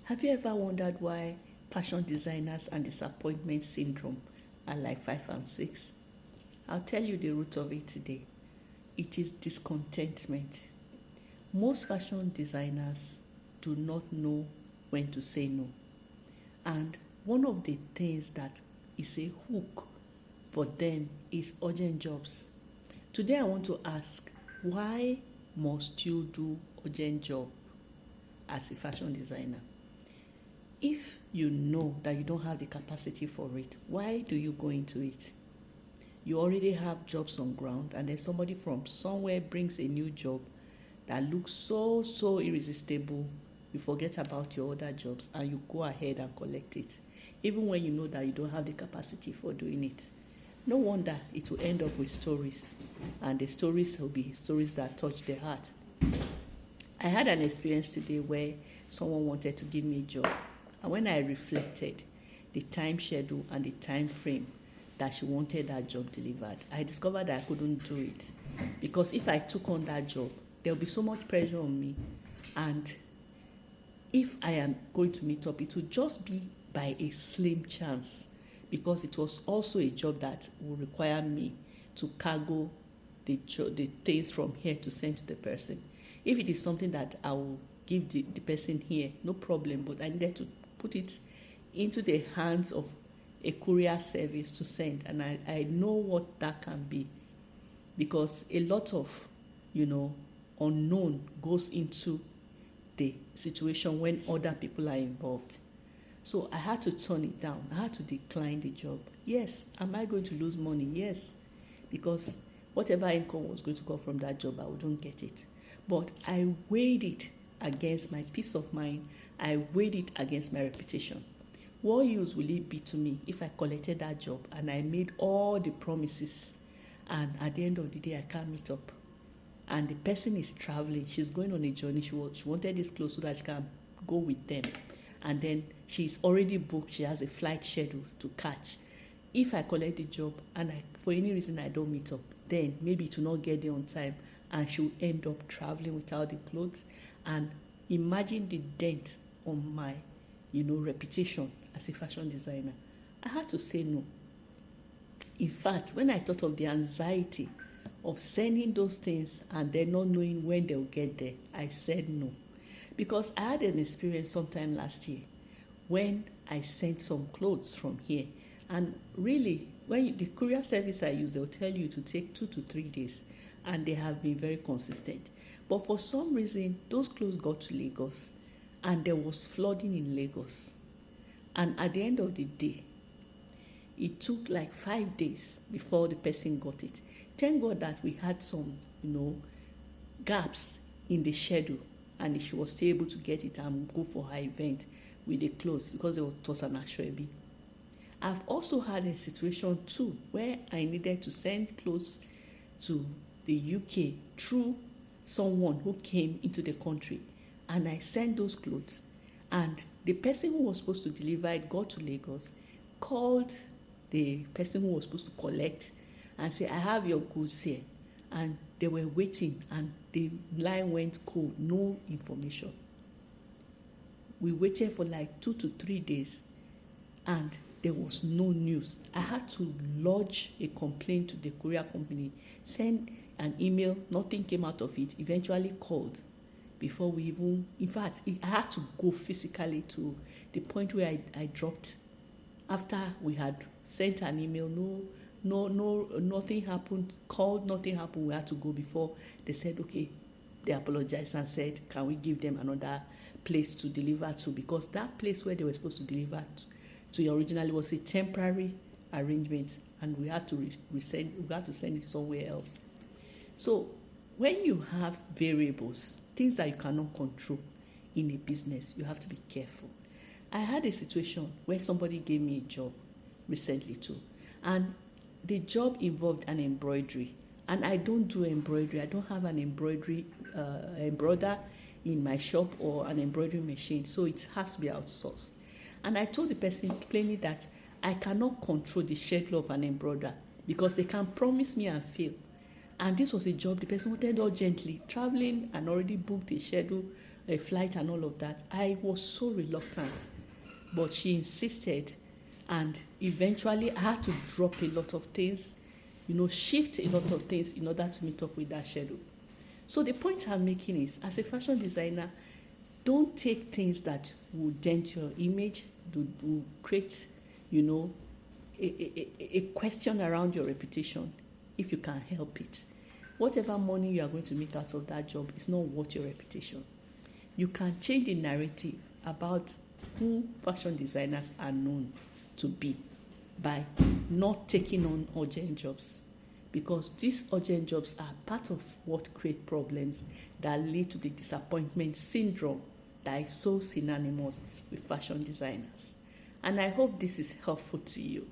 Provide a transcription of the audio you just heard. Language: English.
Have you ever wondered why fashion designers and disappointment syndrome are like 5 and 6? I'll tell you the root of it today. It is discontentment. Most fashion designers do not know when to say no. And one of the things that is a hook for them is urgent jobs. Today I want to ask, why must you do urgent job as a fashion designer? If you know that you don't have the capacity for it, why do you go into it? You already have jobs on ground, and then somebody from somewhere brings a new job that looks so irresistible. You forget about your other jobs and you go ahead and collect it, even when you know that you don't have the capacity for doing it. No wonder it will end up with stories, and the stories will be stories that touch the heart. I had an experience today where someone wanted to give me a job, and when I reflected the time schedule and the time frame that she wanted that job delivered, I discovered that I couldn't do it. Because if I took on that job, there will be so much pressure on me, and if I am going to meet up, it will just be by a slim chance, because it was also a job that will require me to cargo the things from here to send to the person. If it is something that I will give the person here, no problem, but I needed to put it into the hands of a courier service to send, and I know what that can be, because a lot of unknown goes into the situation when other people are involved. So I had to turn it down. I had to decline the job. Yes, am I going to lose money? Yes, because whatever income was going to come from that job, I wouldn't get it. But I weighed it against my peace of mind. I weighed it against my reputation. What use will it be to me if I collected that job and I made all the promises, and at the end of the day I can't meet up? And the person is traveling, she's going on a journey, she wanted this clothes so that she can go with them, and then she's already booked, she has a flight schedule to catch. If I collect the job and for any reason I don't meet up, then maybe it will not get there on time, and she'll end up traveling without the clothes. And imagine the dent on my reputation as a fashion designer. I had to say no. In fact, when I thought of the anxiety of sending those things and then not knowing when they'll get there, I said no. Because I had an experience sometime last year when I sent some clothes from here, and really, when the courier service I use, they'll tell you to take 2 to 3 days, and they have been very consistent. But for some reason, those clothes got to Lagos, and there was flooding in Lagos. And at the end of the day, it took like 5 days before the person got it. Thank God that we had some, gaps in the schedule, and she was still able to get it and go for her event with the clothes, because it was an Ashwebi. I've also had a situation too where I needed to send clothes to the UK through someone who came into the country, and I sent those clothes, and the person who was supposed to deliver it got to Lagos, called the person who was supposed to collect and said, I have your goods here. And they were waiting, and the line went cold, no information. We waited for like 2 to 3 days, and there was no news. I had to lodge a complaint to the courier company, send an email, nothing came out of it. Eventually called before we even, in fact, I had to go physically to the point where I dropped. After we had sent an email, nothing happened, called, nothing happened, we had to go before they said, okay, they apologized and said, can we give them another place to deliver to, because that place where they were supposed to deliver to originally was a temporary arrangement, and we had to send it somewhere else. So when you have variables, things that you cannot control in a business, you have to be careful. I had a situation where somebody gave me a job recently too, and the job involved an embroidery, and I don't do embroidery. I don't have an embroider in my shop or an embroidery machine, so it has to be outsourced. And I told the person plainly that I cannot control the schedule of an embroider, because they can promise me and fail. And this was a job the person wanted urgently, traveling, and already booked a schedule a flight and all of that. I was so reluctant, but she insisted, and eventually I had to drop a lot of things, shift a lot of things in order to meet up with that schedule. So the point I'm making is, as a fashion designer, don't take things that will dent your image, will create, a question around your reputation if you can help it. Whatever money you are going to make out of that job is not worth your reputation. You can change the narrative about who fashion designers are known to be by not taking on urgent jobs, because these urgent jobs are part of what create problems that lead to the disappointment syndrome that is so synonymous with fashion designers. And I hope this is helpful to you.